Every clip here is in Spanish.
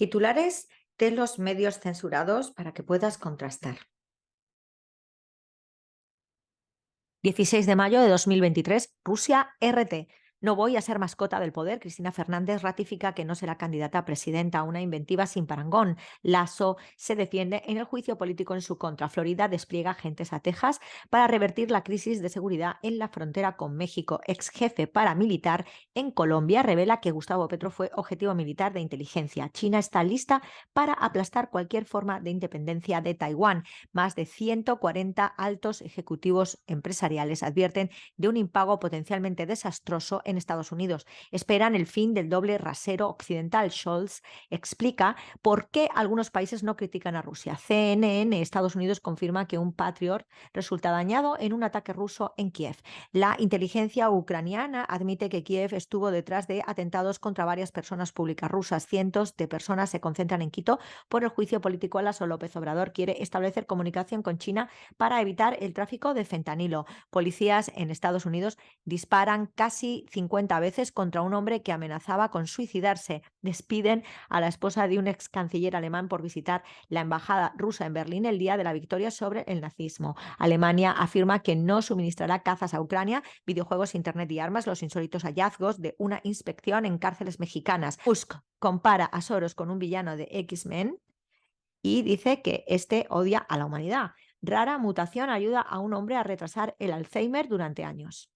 Titulares de los medios censurados para que puedas contrastar. 16 de mayo de 2023, Rusia RT. No voy a ser mascota del poder. Cristina Fernández ratifica que no será candidata a presidenta. Una inventiva sin parangón. Lasso se defiende en el juicio político en su contra. Florida despliega agentes a Texas para revertir la crisis de seguridad en la frontera con México. Ex jefe paramilitar en Colombia revela que Gustavo Petro fue objetivo militar de inteligencia. China está lista para aplastar cualquier forma de independencia de Taiwán. Más de 140 altos ejecutivos empresariales advierten de un impago potencialmente desastroso en Estados Unidos. Esperan el fin del doble rasero occidental. Scholz explica por qué algunos países no critican a Rusia. CNN, Estados Unidos, confirma que un Patriot resulta dañado en un ataque ruso en Kiev. La inteligencia ucraniana admite que Kiev estuvo detrás de atentados contra varias personas públicas rusas. Cientos de personas se concentran en Quito por el juicio político a Lasso. López Obrador quiere establecer comunicación con China para evitar el tráfico de fentanilo. Policías en Estados Unidos disparan casi 50 veces contra un hombre que amenazaba con suicidarse. Despiden a la esposa de un ex canciller alemán por visitar la embajada rusa en Berlín el día de la victoria sobre el nazismo. Alemania afirma que no suministrará cazas a Ucrania, videojuegos, internet y armas. Los insólitos hallazgos de una inspección en cárceles mexicanas. Musk compara a Soros con un villano de X-Men y dice que este odia a la humanidad. Rara mutación ayuda a un hombre a retrasar el Alzheimer durante años.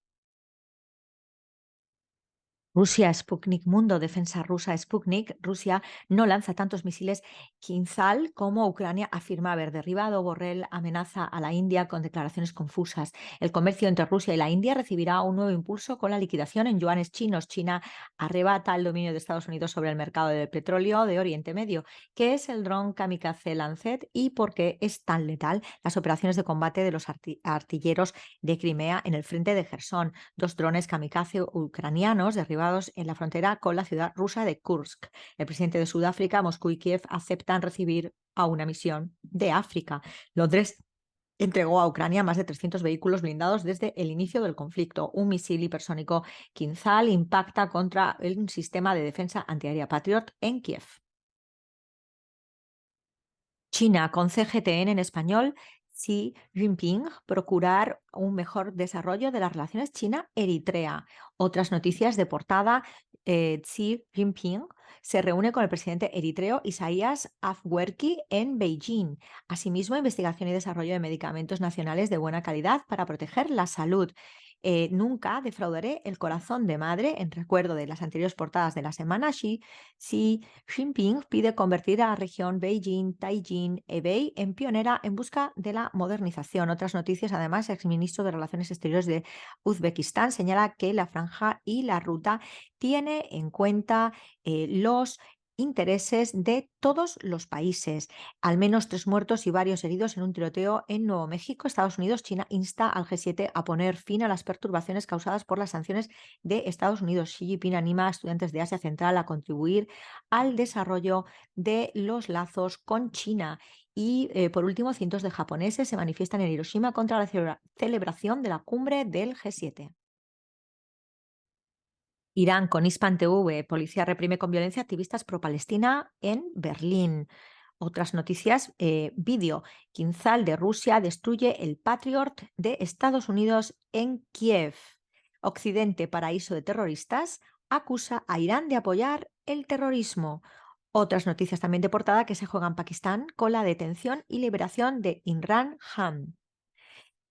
Rusia Sputnik Mundo, defensa rusa Sputnik. Rusia no lanza tantos misiles Kinzhal como Ucrania afirma haber derribado. Borrell amenaza a la India con declaraciones confusas. El comercio entre Rusia y la India recibirá un nuevo impulso con la liquidación en yuanes chinos. China arrebata el dominio de Estados Unidos sobre el mercado del petróleo de Oriente Medio. ¿Qué es el dron kamikaze Lancet y por qué es tan letal? Las operaciones de combate de los artilleros de Crimea en el frente de Jersón. Dos drones kamikaze ucranianos derribados en la frontera con la ciudad rusa de Kursk. El presidente de Sudáfrica, Moscú y Kiev aceptan recibir a una misión de África. Londres entregó a Ucrania más de 300 vehículos blindados desde el inicio del conflicto. Un misil hipersónico Kinzhal impacta contra el sistema de defensa antiaérea Patriot en Kiev. China con CGTN en español. Xi Jinping procurar un mejor desarrollo de las relaciones China-Eritrea. Otras noticias de portada. Xi Jinping se reúne con el presidente eritreo Isaias Afwerki en Beijing. Asimismo, investigación y desarrollo de medicamentos nacionales de buena calidad para proteger la salud. Nunca defraudaré el corazón de madre. En recuerdo de las anteriores portadas de la semana, Xi Jinping pide convertir a la región Beijing, Taiyín, Hebei en pionera en busca de la modernización. Otras noticias, además, el exministro de Relaciones Exteriores de Uzbekistán señala que la franja y la ruta tiene en cuenta los intereses de todos los países. Al menos 3 muertos y varios heridos en un tiroteo en Nuevo México. Estados Unidos. China insta al G7 a poner fin a las perturbaciones causadas por las sanciones de Estados Unidos. Xi Jinping anima a estudiantes de Asia Central a contribuir al desarrollo de los lazos con China. Y por último, cientos de japoneses se manifiestan en Hiroshima contra la celebración de la cumbre del G7. Irán con Hispan TV. Policía reprime con violencia activistas pro-Palestina en Berlín. Otras noticias, vídeo. Kinzhal de Rusia destruye el Patriot de Estados Unidos en Kiev. Occidente, paraíso de terroristas, acusa a Irán de apoyar el terrorismo. Otras noticias también de portada que se juegan en Pakistán con la detención y liberación de Imran Khan.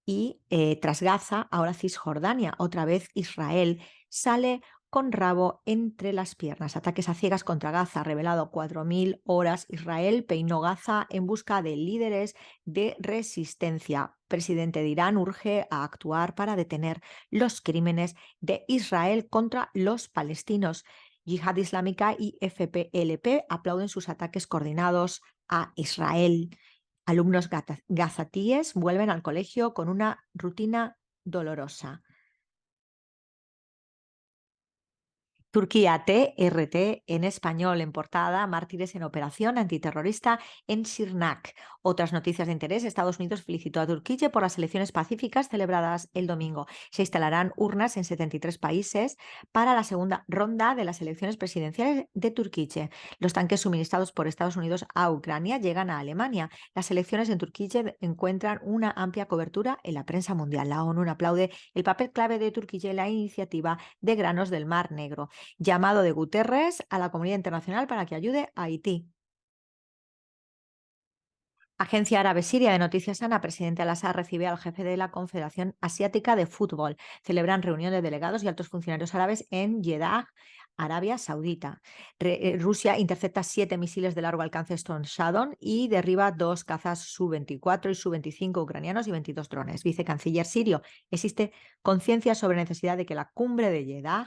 Y tras Gaza, ahora Cisjordania, otra vez Israel sale con rabo entre las piernas. Ataques a ciegas contra Gaza, revelado 4.000 horas. Israel peinó Gaza en busca de líderes de resistencia. Presidente de Irán urge a actuar para detener los crímenes de Israel contra los palestinos. Yihad Islámica y FPLP aplauden sus ataques coordinados a Israel. Alumnos gazatíes vuelven al colegio con una rutina dolorosa. Turquía, TRT en español en portada, mártires en operación antiterrorista en Sirnak. Otras noticias de interés: Estados Unidos felicitó a Turquía por las elecciones pacíficas celebradas el domingo. Se instalarán urnas en 73 países para la segunda ronda de las elecciones presidenciales de Turquía. Los tanques suministrados por Estados Unidos a Ucrania llegan a Alemania. Las elecciones en Turquía encuentran una amplia cobertura en la prensa mundial. La ONU aplaude el papel clave de Turquía en la iniciativa de granos del Mar Negro. Llamado de Guterres a la comunidad internacional para que ayude a Haití. Agencia Árabe Siria de Noticias Ana, presidente Al-Assad recibe al jefe de la Confederación Asiática de Fútbol. Celebran reunión de delegados y altos funcionarios árabes en Jeddah, Arabia Saudita. Rusia intercepta 7 misiles de largo alcance Storm Shadow y derriba 2 cazas Su-24 y Su-25 ucranianos y 22 drones. Vicecanciller sirio: existe conciencia sobre la necesidad de que la cumbre de Jeddah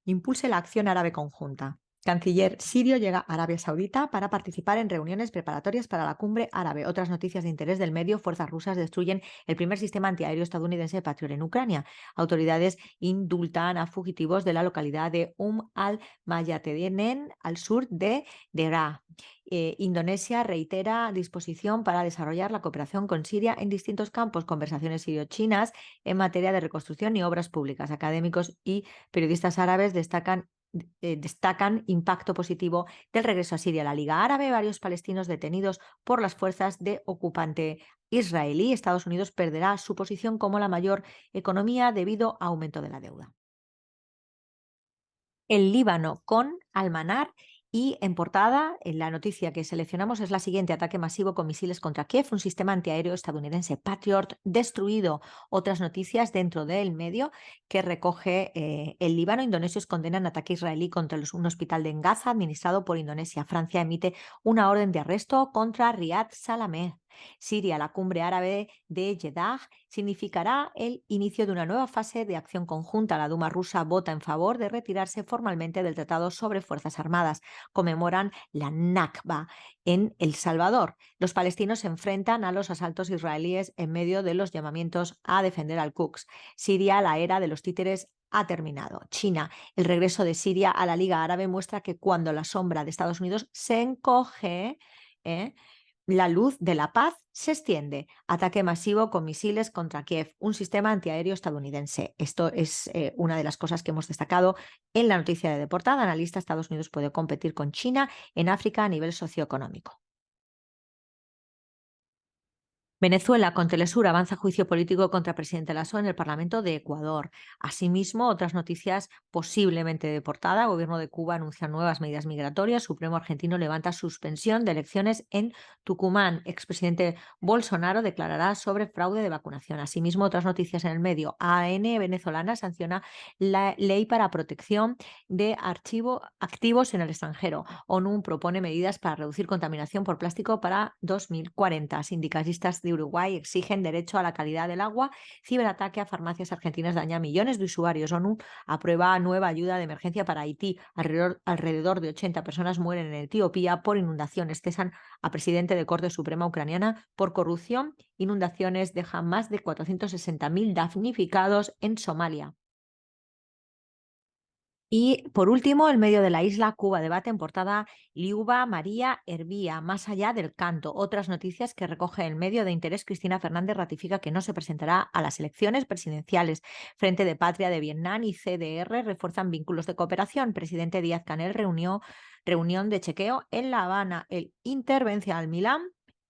impulse la acción árabe conjunta. Canciller sirio llega a Arabia Saudita para participar en reuniones preparatorias para la cumbre árabe. Otras noticias de interés del medio: fuerzas rusas destruyen el primer sistema antiaéreo estadounidense Patriot en Ucrania. Autoridades indultan a fugitivos de la localidad de al-Mayatenen, al sur de Deraa. Indonesia reitera disposición para desarrollar la cooperación con Siria en distintos campos. Conversaciones sirio-chinas en materia de reconstrucción y obras públicas. Académicos y periodistas árabes destacan impacto positivo del regreso a Siria a la Liga Árabe. Varios palestinos detenidos por las fuerzas de ocupante israelí. Estados Unidos perderá su posición como la mayor economía debido a aumento de la deuda. El Líbano con Almanar. Y en portada, en la noticia que seleccionamos es la siguiente: ataque masivo con misiles contra Kiev, un sistema antiaéreo estadounidense Patriot destruido. Otras noticias dentro del medio que recoge el Líbano: indonesios condenan ataque israelí contra un hospital de Gaza administrado por Indonesia. Francia emite una orden de arresto contra Riyad Salameh. Siria, la cumbre árabe de Jeddah significará el inicio de una nueva fase de acción conjunta. La Duma rusa vota en favor de retirarse formalmente del Tratado sobre Fuerzas Armadas. Conmemoran la Nakba en El Salvador. Los palestinos se enfrentan a los asaltos israelíes en medio de los llamamientos a defender al Quds. Siria, la era de los títeres ha terminado. China, el regreso de Siria a la Liga Árabe muestra que cuando la sombra de Estados Unidos se encoge, la luz de la paz se extiende. Ataque masivo con misiles contra Kiev, un sistema antiaéreo estadounidense. Esto es una de las cosas que hemos destacado en la noticia de portada. Analista: Estados Unidos puede competir con China en África a nivel socioeconómico. Venezuela, con Telesur avanza juicio político contra presidente Lasso en el Parlamento de Ecuador. Asimismo, otras noticias posiblemente de portada: Gobierno de Cuba anuncia nuevas medidas migratorias. Supremo argentino levanta suspensión de elecciones en Tucumán. Expresidente Bolsonaro declarará sobre fraude de vacunación. Asimismo, otras noticias en el medio: AN venezolana sanciona la ley para protección de activos en el extranjero. ONU propone medidas para reducir contaminación por plástico para 2040. Sindicalistas de Uruguay exigen derecho a la calidad del agua. Ciberataque a farmacias argentinas daña a millones de usuarios. ONU aprueba nueva ayuda de emergencia para Haití. Alrededor de 80 personas mueren en Etiopía por inundaciones. Cesan a presidente de Corte Suprema ucraniana por corrupción. Inundaciones dejan más de 460.000 damnificados en Somalia. Y por último, en medio de la isla, Cuba debate en portada: Liuba María Hervía, más allá del canto. Otras noticias que recoge el medio de interés: Cristina Fernández ratifica que no se presentará a las elecciones presidenciales. Frente de Patria de Vietnam y CDR refuerzan vínculos de cooperación. Presidente Díaz-Canel reunión de chequeo en La Habana. El Inter vence al Milán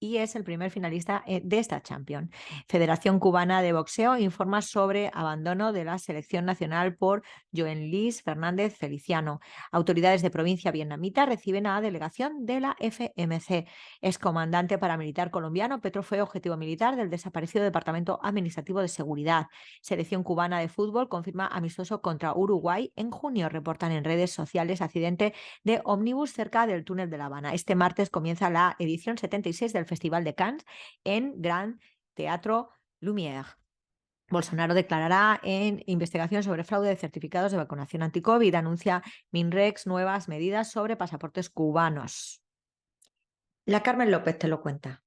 y es el primer finalista de esta Champions. Federación Cubana de Boxeo informa sobre abandono de la selección nacional por Joenlis Fernández Feliciano. Autoridades de provincia vietnamita reciben a delegación de la FMC. Excomandante paramilitar colombiano, Petro fue objetivo militar del desaparecido Departamento Administrativo de Seguridad. Selección cubana de fútbol confirma amistoso contra Uruguay en junio. Reportan en redes sociales accidente de ómnibus cerca del túnel de La Habana. Este martes comienza la edición 76 del Festival de Cannes en Gran Teatro Lumière. Bolsonaro declarará en investigación sobre fraude de certificados de vacunación anti-COVID. Anuncia Minrex nuevas medidas sobre pasaportes cubanos. La Carmen López te lo cuenta.